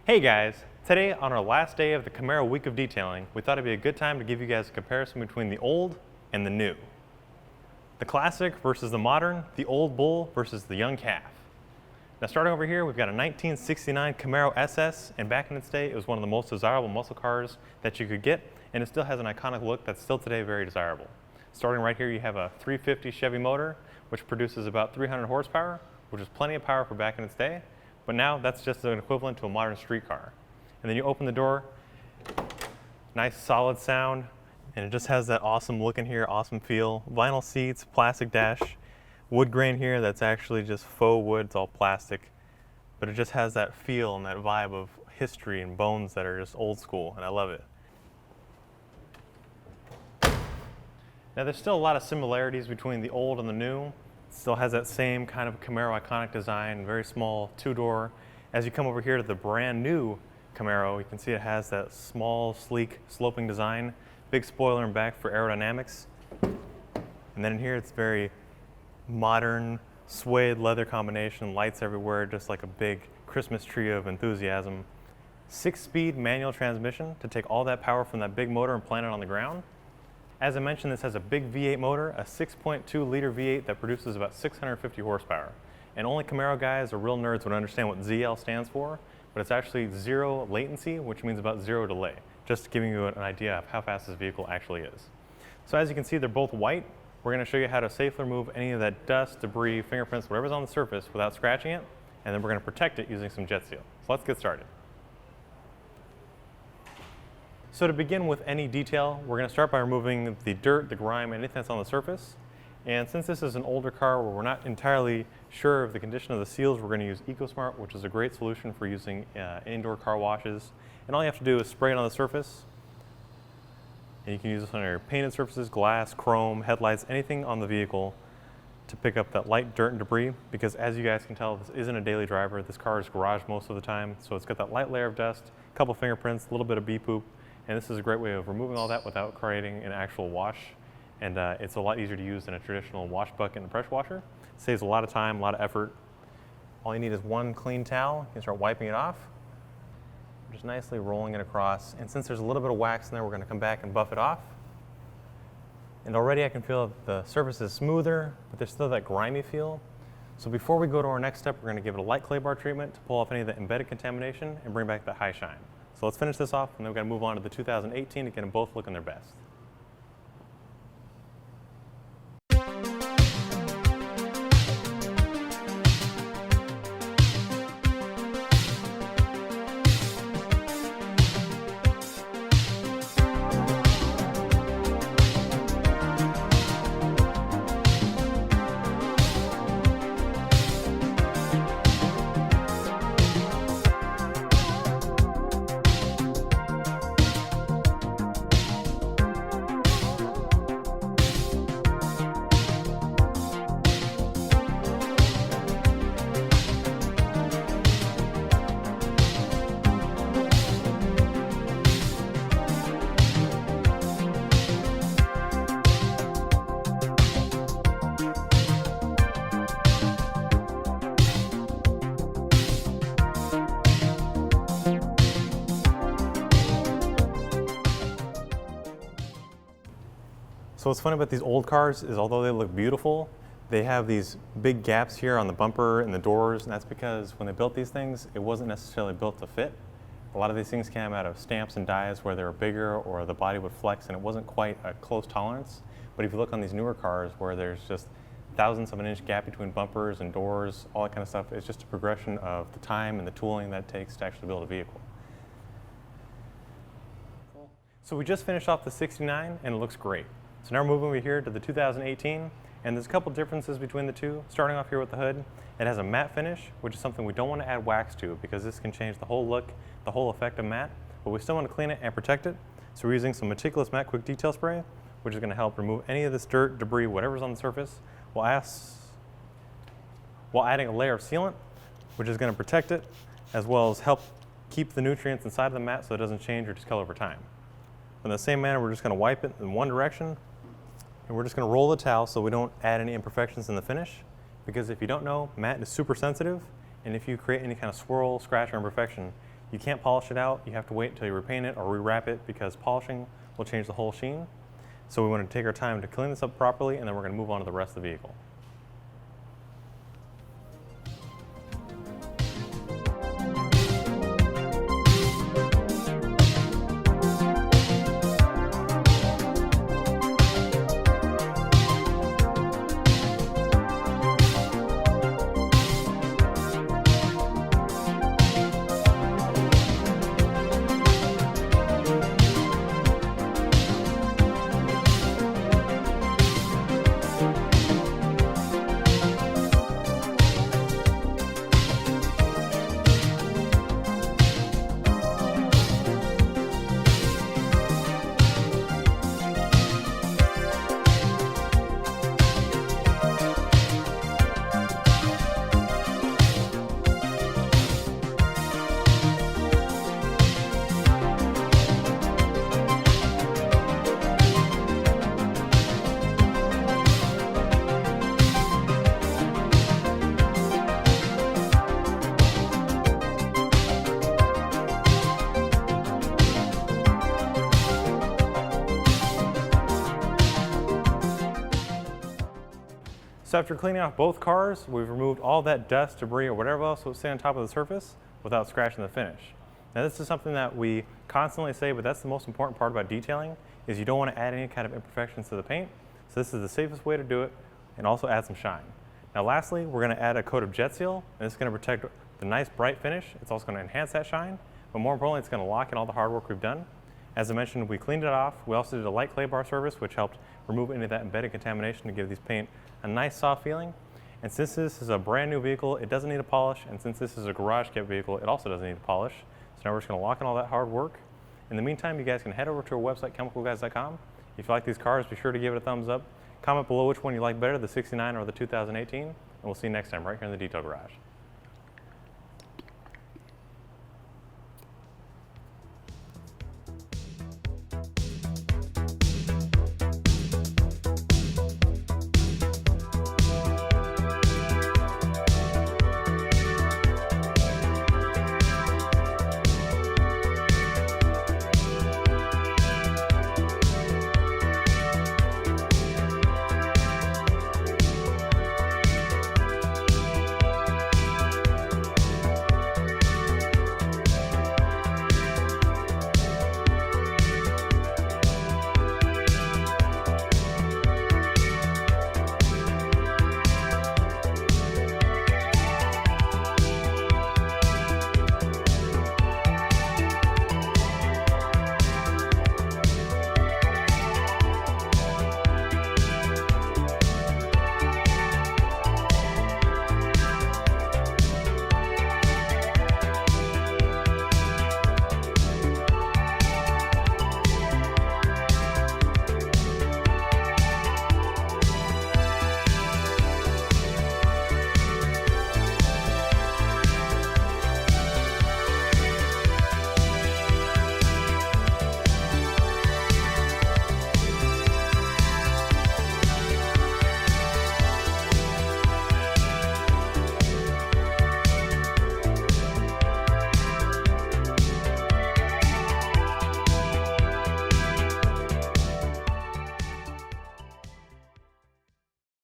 Hey guys, today on our last day of the Camaro week of detailing, we thought it'd be a good time to give you guys a comparison between the old and the new. The classic versus the modern, the old bull versus the young calf. Now starting over here, we've got a 1969 Camaro SS, and back in its day, it was one of the most desirable muscle cars that you could get, and it still has an iconic look that's still today very desirable. Starting right here, you have a 350 Chevy motor, which produces about 300 horsepower, which is plenty of power for back in its day. But now that's just an equivalent to a modern street car. And then you open the door, nice solid sound, and it just has that awesome look in here, awesome feel. Vinyl seats, plastic dash, wood grain here that's actually just faux wood, it's all plastic. But it just has that feel and that vibe of history and bones that are just old school, and I love it. Now there's still a lot of similarities between the old and the new. Still has that same kind of Camaro iconic design, very small two-door. As you come over here to the brand new Camaro, you can see it has that small, sleek, sloping design, big spoiler in back for aerodynamics. And then in here it's very modern, suede leather combination, lights everywhere, just like a big Christmas tree of enthusiasm. 6-speed manual transmission to take all that power from that big motor and plant it on the ground. As I mentioned, this has a big V8 motor, a 6.2 liter V8 that produces about 650 horsepower. And only Camaro guys or real nerds would understand what ZL stands for, but it's actually zero latency, which means about zero delay, just giving you an idea of how fast this vehicle actually is. So as you can see, they're both white. We're going to show you how to safely remove any of that dust, debris, fingerprints, whatever's on the surface without scratching it, and then we're going to protect it using some jet seal. So let's get started. So to begin with any detail, we're going to start by removing the dirt, the grime, anything that's on the surface. And since this is an older car where we're not entirely sure of the condition of the seals, we're going to use EcoSmart, which is a great solution for using indoor car washes. And all you have to do is spray it on the surface. And you can use this on your painted surfaces, glass, chrome, headlights, anything on the vehicle to pick up that light dirt and debris. Because as you guys can tell, this isn't a daily driver. This car is garaged most of the time. So it's got that light layer of dust, a couple fingerprints, a little bit of bee poop. And this is a great way of removing all that without creating an actual wash. And it's a lot easier to use than a traditional wash bucket and a pressure washer. It saves a lot of time, a lot of effort. All you need is one clean towel. You can start wiping it off. Just nicely rolling it across. And since there's a little bit of wax in there, we're going to come back and buff it off. And already I can feel that the surface is smoother, but there's still that grimy feel. So before we go to our next step, we're going to give it a light clay bar treatment to pull off any of the embedded contamination and bring back that high shine. So let's finish this off, and then we've got to move on to the 2018 to get them both looking their best. So what's funny about these old cars is although they look beautiful, they have these big gaps here on the bumper and the doors, and that's because when they built these things, it wasn't necessarily built to fit. A lot of these things came out of stamps and dies where they were bigger or the body would flex and it wasn't quite a close tolerance. But if you look on these newer cars where there's just thousandths of an inch gap between bumpers and doors, all that kind of stuff, it's just a progression of the time and the tooling that it takes to actually build a vehicle. So we just finished off the 69 and it looks great. So now we're moving over here to the 2018, and there's a couple differences between the two. Starting off here with the hood, it has a matte finish, which is something we don't want to add wax to because this can change the whole look, the whole effect of matte, but we still want to clean it and protect it. So we're using some Meticulous Matte Quick Detail Spray, which is going to help remove any of this dirt, debris, whatever's on the surface, while adding a layer of sealant, which is going to protect it, as well as help keep the nutrients inside of the matte so it doesn't change or discolor over time. In the same manner, we're just going to wipe it in one direction, and we're just going to roll the towel so we don't add any imperfections in the finish, because if you don't know, matte is super sensitive, and if you create any kind of swirl, scratch, or imperfection, You can't polish it out. You have to wait until you repaint it or rewrap it because polishing will change the whole sheen. So we want to take our time to clean this up properly, and then we're going to move on to the rest of the vehicle. So after cleaning off both cars, we've removed all that dust, debris, or whatever else was sitting on top of the surface without scratching the finish. Now this is something that we constantly say, but that's the most important part about detailing, is you don't want to add any kind of imperfections to the paint. So this is the safest way to do it, and also add some shine. Now lastly, we're going to add a coat of jet seal, and this is going to protect the nice bright finish. It's also going to enhance that shine, but more importantly, it's going to lock in all the hard work we've done. As I mentioned, we cleaned it off. We also did a light clay bar service, which helped remove any of that embedded contamination to give these paint a nice soft feeling. And since this is a brand new vehicle, it doesn't need a polish. And since this is a garage kept vehicle, it also doesn't need a polish. So now we're just going to lock in all that hard work. In the meantime, you guys can head over to our website, chemicalguys.com. If you like these cars, be sure to give it a thumbs up. Comment below which one you like better, the '69 or the 2018. And we'll see you next time right here in the Detail Garage.